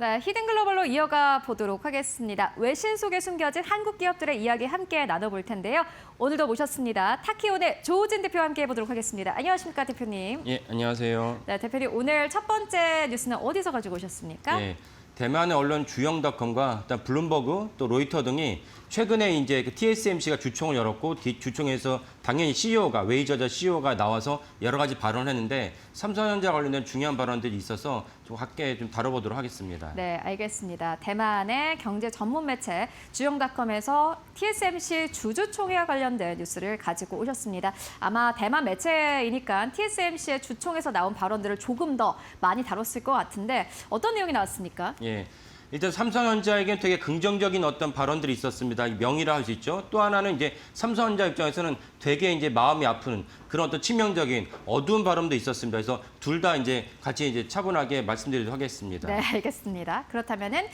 네, 히든글로벌로 이어가 보도록 하겠습니다. 외신 속에 숨겨진 한국 기업들의 이야기 함께 나눠볼 텐데요. 오늘도 모셨습니다. 타키온의 조우진 대표와 함께 해보도록 하겠습니다. 안녕하십니까, 대표님. 예, 안녕하세요. 네, 대표님 오늘 첫 번째 뉴스는 어디서 가지고 오셨습니까? 예, 대만의 언론 주영닷컴과 일단 블룸버그 또 로이터 등이 최근에 이제 그 TSMC가 주총을 열었고 주총에서 당연히 CEO가 웨이저저 CEO가 나와서 여러 가지 발언을 했는데 삼성전자 관련된 중요한 발언들이 있어서 좀 함께 좀 다뤄보도록 하겠습니다. 네, 알겠습니다. 대만의 경제 전문 매체 주영닷컴에서 TSMC 주주총회와 관련된 뉴스를 가지고 오셨습니다. 아마 대만 매체이니까 TSMC의 주총에서 나온 발언들을 조금 더 많이 다뤘을 것 같은데 어떤 내용이 나왔습니까? 예. 일단 삼성전자에겐 되게 긍정적인 어떤 발언들이 있었습니다. 명의라 할 수 있죠. 또 하나는 이제 삼성전자 입장에서는 되게 이제 마음이 아픈 그런 어떤 치명적인 어두운 발언도 있었습니다. 그래서 둘 다 이제 같이 이제 차분하게 말씀드리도록 하겠습니다. 네, 알겠습니다. 그렇다면은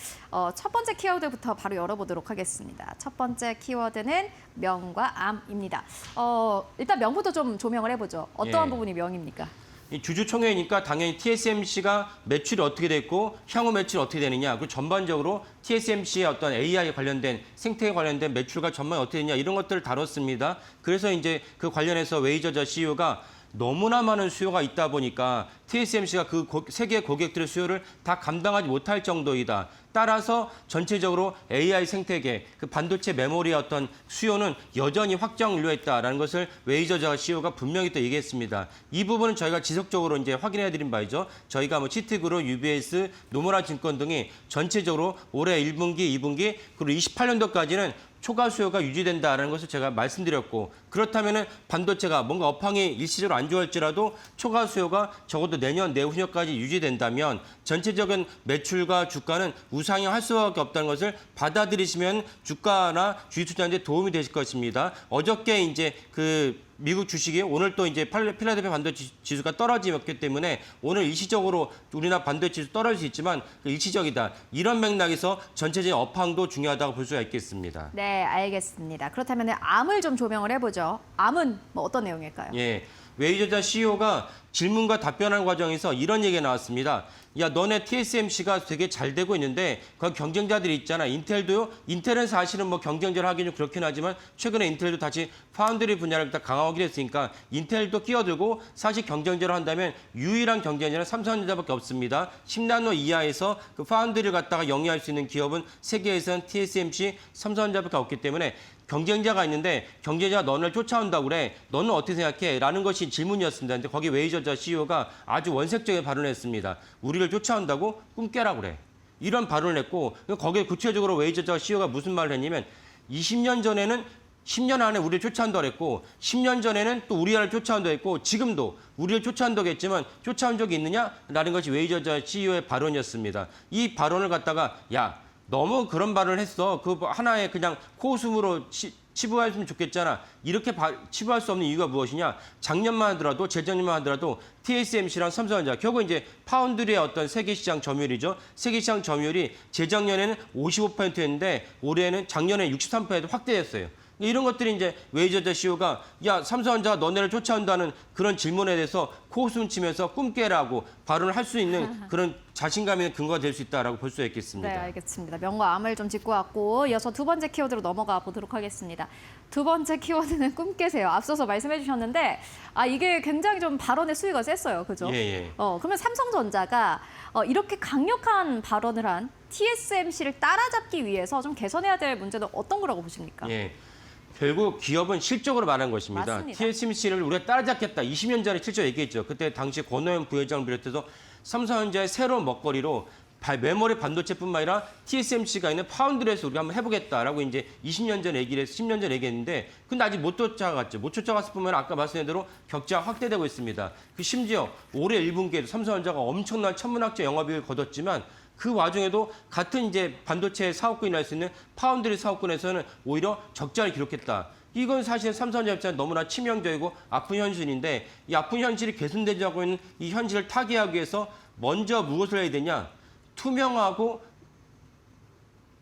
첫 번째 키워드부터 바로 열어보도록 하겠습니다. 첫 번째 키워드는 명과 암입니다. 일단 명부터 좀 조명을 해보죠. 어떠한 예. 부분이 명입니까? 이 주주총회니까 당연히 TSMC가 매출이 어떻게 됐고 향후 매출이 어떻게 되느냐 그리고 전반적으로 TSMC의 어떤 AI 관련된 생태계 관련된 매출과 전망이 어떻게 되냐 이런 것들을 다뤘습니다. 그래서 이제 그 관련해서 웨이저저 CEO가 너무나 많은 수요가 있다 보니까 TSMC가 그 세계 고객들의 수요를 다 감당하지 못할 정도이다. 따라서 전체적으로 AI 생태계, 그 반도체 메모리의 어떤 수요는 여전히 확정 인류했다라는 것을 웨이저저 CEO가 분명히 또 얘기했습니다. 이 부분은 저희가 지속적으로 이제 확인해드린 바이죠. 저희가 뭐 치트그룹, UBS, 노무라 증권 등이 전체적으로 올해 1분기, 2분기 그리고 28년도까지는 초과 수요가 유지된다는 것을 제가 말씀드렸고 그렇다면 반도체가 뭔가 업황이 일시적으로 안 좋을지라도 초과 수요가 적어도 내년, 내후년까지 유지된다면 전체적인 매출과 주가는 우상향할 수밖에 없다는 것을 받아들이시면 주가나 주식 투자에 도움이 되실 것입니다. 어저께 이제 그 미국 주식이 오늘 또 이제 필라델피아 반도체 지수가 떨어지었기 때문에 오늘 일시적으로 우리나라 반도체 지수 떨어질 수 있지만 일시적이다. 이런 맥락에서 전체적인 업황도 중요하다고 볼 수가 있겠습니다. 네, 알겠습니다. 그렇다면 암을 좀 조명을 해보죠. 암은 뭐 어떤 내용일까요? 예, 웨이저자 CEO가 질문과 답변하는 과정에서 이런 얘기가 나왔습니다. 야, 너네 TSMC가 되게 잘 되고 있는데 그 경쟁자들이 있잖아. 인텔도요. 인텔은 사실은 뭐 경쟁자를 하기는 좀 그렇긴 하지만 최근에 인텔도 다시 파운드리 분야를 다 강화하기로 했으니까 인텔도 끼어들고 사실 경쟁자로 한다면 유일한 경쟁자는 삼성전자밖에 없습니다. 10나노 이하에서 그 파운드리를 갖다가 영위할 수 있는 기업은 세계에서는 TSMC, 삼성전자밖에 없기 때문에 경쟁자가 있는데 경쟁자가 너를 쫓아온다고 그래. 너는 어떻게 생각해? 라는 것이 질문이었습니다. 근데 거기 웨이저저 CEO가 아주 원색적인 발언을 했습니다. 우리를 쫓아온다고? 꿈 깨라 그래. 이런 발언을 했고 거기에 구체적으로 웨이저저 CEO가 무슨 말을 했냐면 20년 전에는 10년 안에 우리를 쫓아온다고 했고 10년 전에는 또 우리를 쫓아온다고 했고 지금도 우리를 쫓아온다고 했지만 쫓아온 적이 있느냐? 라는 것이 웨이저저 CEO의 발언이었습니다. 이 발언을 갖다가 야 너무 그런 발언을 했어. 그 하나의 그냥 코웃음으로 치부했으면 좋겠잖아. 이렇게 치부할 수 없는 이유가 무엇이냐? 작년만 하더라도 재작년만 하더라도 TSMC랑 삼성전자 결국 이제 파운드리의 어떤 세계 시장 점유율이죠. 세계 시장 점유율이 재작년에는 55%였는데 올해는 작년에 63% 확대됐어요. 이런 것들이 이제 웨이저저 CEO가 야 삼성전자가 너네를 쫓아온다는 그런 질문에 대해서 코웃음 치면서 꿈 깨라고 발언을 할 수 있는 그런 자신감의 근거가 될 수 있다라고 볼 수 있겠습니다. 네, 알겠습니다. 명과 암을 좀 짚고 왔고 이어서 두 번째 키워드로 넘어가 보도록 하겠습니다. 두 번째 키워드는 꿈 깨세요. 앞서서 말씀해 주셨는데 이게 굉장히 좀 발언의 수위가 셌어요. 그죠? 예, 예. 그러면 삼성전자가 이렇게 강력한 발언을 한 TSMC를 따라잡기 위해서 좀 개선해야 될 문제는 어떤 거라고 보십니까? 예. 결국 기업은 실적으로 말한 것입니다. 맞습니다. TSMC를 우리가 따라잡겠다. 20년 전에 실적 얘기했죠. 그때 당시 권오현 부회장을 비롯해서 삼성전자의 새로운 먹거리로 메모리 반도체뿐만 아니라 TSMC가 있는 파운드리에서 우리가 한번 해보겠다라고 이제 20년 전 얘기를 해서 10년 전 얘기했는데 근데 아직 못 쫓아갔죠. 못 쫓아갔을 뿐만 아니라 아까 말씀드린 대로 격차가 확대되고 있습니다. 심지어 올해 1분기에도 삼성전자가 엄청난 천문학적 영업이익을 거뒀지만 그 와중에도 같은 이제 반도체 사업군이 할 수 있는 파운드리 사업군에서는 오히려 적자를 기록했다. 이건 사실 삼성전자 입장에 너무나 치명적이고 아픈 현실인데 이 아픈 현실이 개선되지 않고 있는 이 현실을 타개하기 위해서 먼저 무엇을 해야 되냐? 투명하고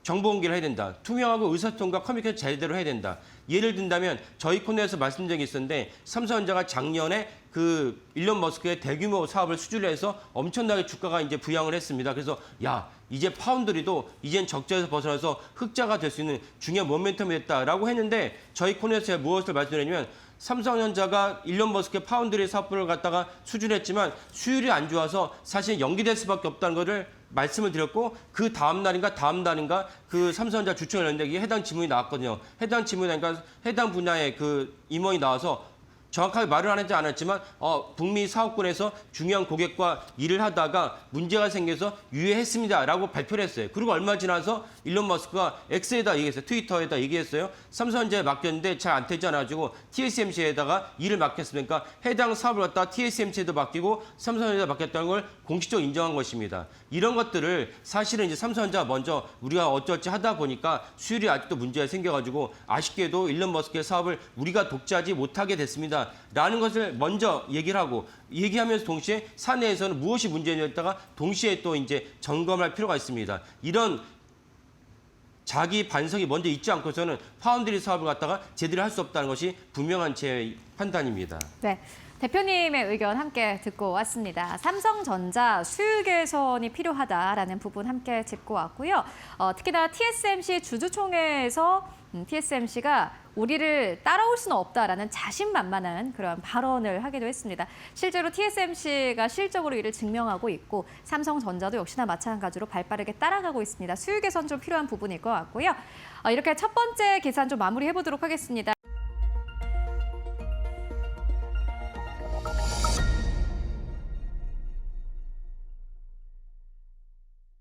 정보 공개를 해야 된다. 투명하고 의사소통과 커뮤니케이션 제대로 해야 된다. 예를 든다면 저희 코너에서 말씀드린 적이 있었는데 삼성전자가 작년에 그 일론 머스크의 대규모 사업을 수주를 해서 엄청나게 주가가 이제 부양을 했습니다. 그래서 야 이제 파운드리도 이젠 적자에서 벗어나서 흑자가 될 수 있는 중요한 모멘텀이 됐다라고 했는데 저희 코너에서 제가 무엇을 말씀드리냐면 삼성전자가 일론 머스크의 파운드리 사업을 갖다가 수주했지만 수율이 안 좋아서 사실 연기될 수밖에 없다는 것을 말씀을 드렸고 그 다음 날인가 그 삼성전자 주총을 열는데 이게 해당 지문이 나왔거든요. 해당 지문이 나니까 해당 분야의 그 임원이 나와서 정확하게 말을 하지 않았지만 북미 사업권에서 중요한 고객과 일을 하다가 문제가 생겨서 유예했습니다라고 발표를 했어요. 그리고 얼마 지나서 일론 머스크가 X에다 얘기했어요. 트위터에다 얘기했어요. 삼성전자에 맡겼는데 잘 안 되지 않아가지고 TSMC에다가 일을 맡겼으니까 해당 사업을 갖다가 TSMC에도 맡기고 삼성전자에 맡겼다는 걸 공식적으로 인정한 것입니다. 이런 것들을 사실은 이제 삼성전자가 먼저 우리가 어쩔지 하다 보니까 수율이 아직도 문제가 생겨가지고 아쉽게도 일론 머스크의 사업을 우리가 독자하지 못하게 됐습니다. 라는 것을 먼저 얘기를 하고 얘기하면서 동시에 사내에서는 무엇이 문제냐였다가 동시에 또 이제 점검할 필요가 있습니다. 이런 자기 반성이 먼저 있지 않고서는 파운드리 사업을 갖다가 제대로 할 수 없다는 것이 분명한 제 판단입니다. 네. 대표님의 의견 함께 듣고 왔습니다. 삼성전자 수율 개선이 필요하다라는 부분 함께 짚고 왔고요. 특히나 TSMC 주주총회에서 TSMC가 우리를 따라올 수는 없다라는 자신만만한 그런 발언을 하기도 했습니다. 실제로 TSMC가 실적으로 이를 증명하고 있고 삼성전자도 역시나 마찬가지로 발빠르게 따라가고 있습니다. 수율 개선 좀 필요한 부분일 것 같고요. 이렇게 첫 번째 계산 좀 마무리해보도록 하겠습니다.